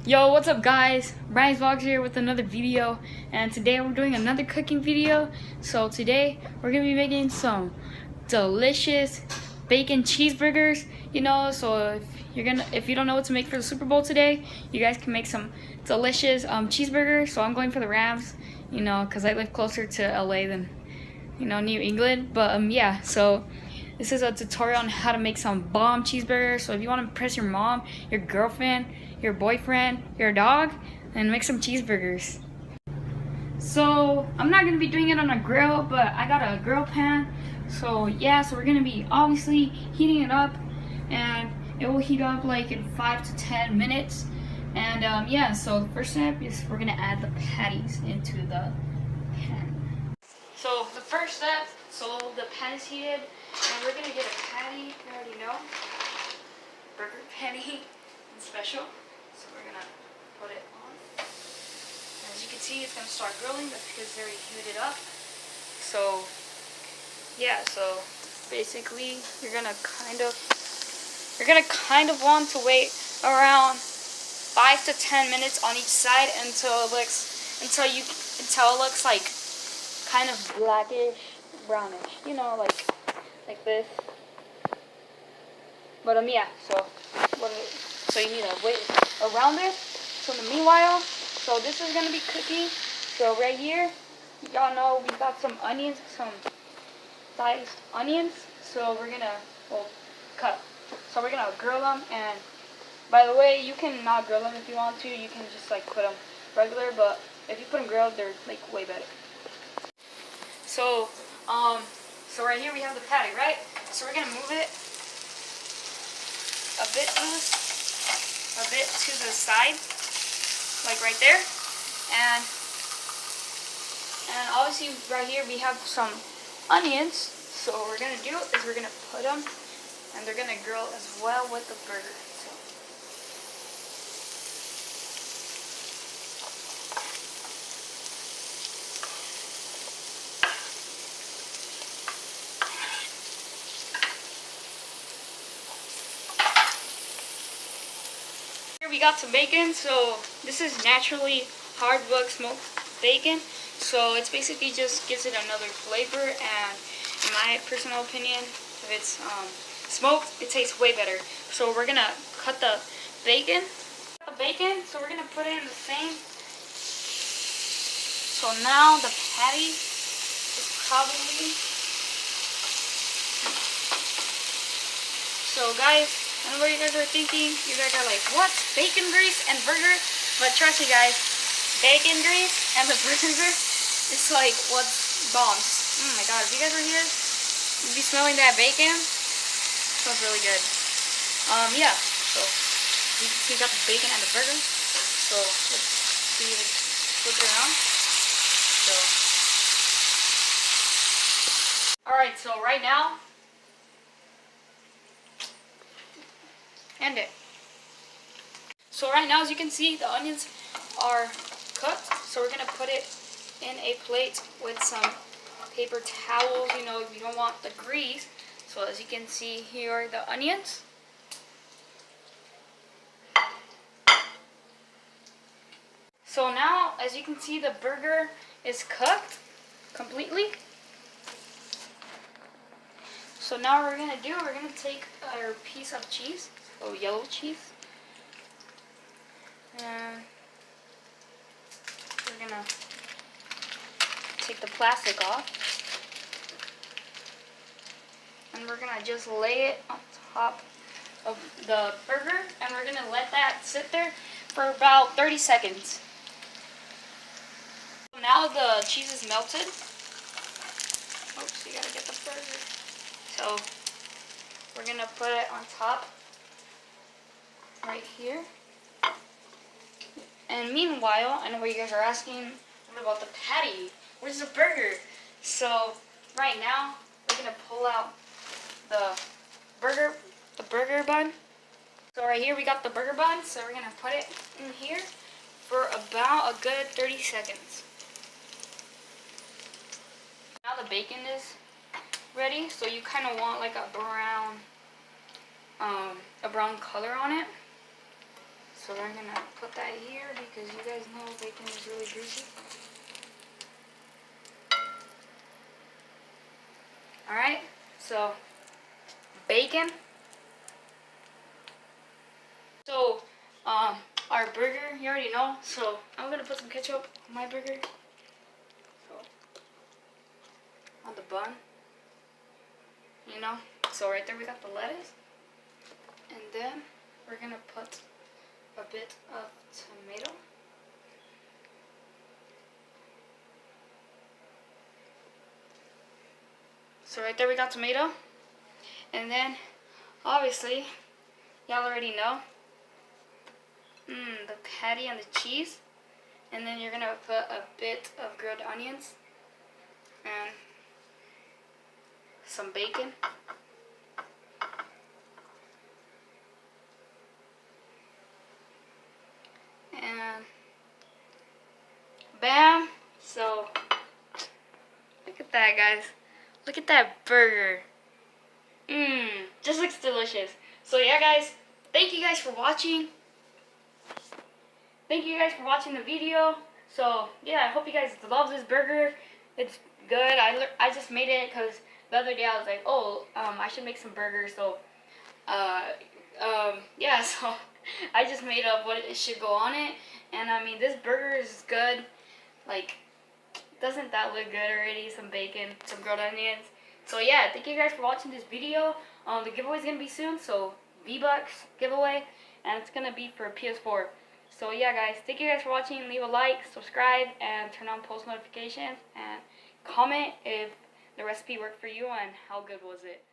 Yo, what's up guys? Brian's Vlogs here with another video, and today we're doing another cooking video. So today we're gonna be making some delicious bacon cheeseburgers. So if you don't know what to make for the Super Bowl today, you guys can make some delicious cheeseburgers. So I'm going for the Rams, because I live closer to LA than New England. But yeah, so this is a tutorial on how to make some bomb cheeseburgers. So if you want to impress your mom, your girlfriend, your boyfriend, your dog, and make some cheeseburgers. So I'm not gonna be doing it on a grill, but I got a grill pan. So yeah, so we're gonna be obviously heating it up, and it will heat up like in 5 to 10 minutes. And yeah, so the first step is we're gonna add the patties into the pan. So the first step, so the pan is heated, and we're gonna get a patty. You already know, burger patty, special. So we're gonna put it on. As you can see, it's gonna start grilling. That's because it's already heated up. So yeah, so basically you're gonna kind of want to wait around 5 to 10 minutes on each side until it looks like kind of blackish, brownish. Like this. But yeah, so you need to wait around this. So in the meanwhile, so this is gonna be cooking. So right here, y'all know we got some onions, some diced onions. So we're gonna cut. So we're gonna grill them. And by the way, you can not grill them if you want to. You can just like put them regular. But if you put them grilled, they're like way better. So right here we have the patty, right? So we're gonna move it a bit to the side, like right there, and obviously right here we have some onions. So what we're gonna do is we're gonna put them, and they're gonna grill as well with the burger. Here we got some bacon. So this is naturally hard-boiled smoked bacon. So it's basically just gives it another flavor, and in my personal opinion, if it's smoked, it tastes way better. So we're gonna cut the bacon. So we're gonna put it in the same. So now the patty is probably. So guys, I know what you guys are thinking. You guys are like, what? Bacon grease and burger? But trust me guys, bacon grease and the burger is like what's bombs. Oh my god, if you guys were here, you'd be smelling that bacon. It smells really good. Yeah, so we got the bacon and the burger. So let's see, flip it around. So alright, so right now, end it. So right now, as you can see, the onions are cooked. So we're gonna put it in a plate with some paper towels. You don't want the grease. So as you can see, here are the onions. So now, as you can see, the burger is cooked completely. So now what we're gonna do, we're gonna take our piece of cheese, yellow cheese, and we're gonna take the plastic off, and we're gonna just lay it on top of the burger, and we're gonna let that sit there for about 30 seconds. Now the cheese is melted. Oops, you gotta get the burger. So we're gonna put it on top right here. And meanwhile, I know what you guys are asking, what about the patty? Where's the burger? So right now we're gonna pull out the burger bun. So right here we got the burger bun, so we're gonna put it in here for about a good 30 seconds. Now the bacon is ready, so you kind of want like a brown color on it. So we're gonna put that here because you guys know bacon is really greasy. Alright, so bacon. So, our burger, you already know. So I'm gonna put some ketchup on my burger. So, on the bun. You know. So right there we got the lettuce. And then we're gonna put a bit of tomato. So right there we got tomato. And then, obviously, y'all already know, the patty and the cheese. And then you're gonna put a bit of grilled onions and some bacon. And bam! So look at that, guys. Look at that burger. Just looks delicious. So yeah, guys, thank you guys for watching. Thank you guys for watching the video. So yeah, I hope you guys love this burger. It's good. I just made it because the other day I was like, oh, I should make some burgers. So yeah, so I just made up what it should go on it. And I mean, this burger is good. Like, doesn't that look good already? Some bacon, some grilled onions. So yeah, thank you guys for watching this video. The giveaway is gonna be soon, so V-Bucks giveaway, and it's gonna be for a PS4. So yeah, guys, thank you guys for watching. Leave a like, subscribe, and turn on post notifications, and comment if the recipe worked for you and how good was it.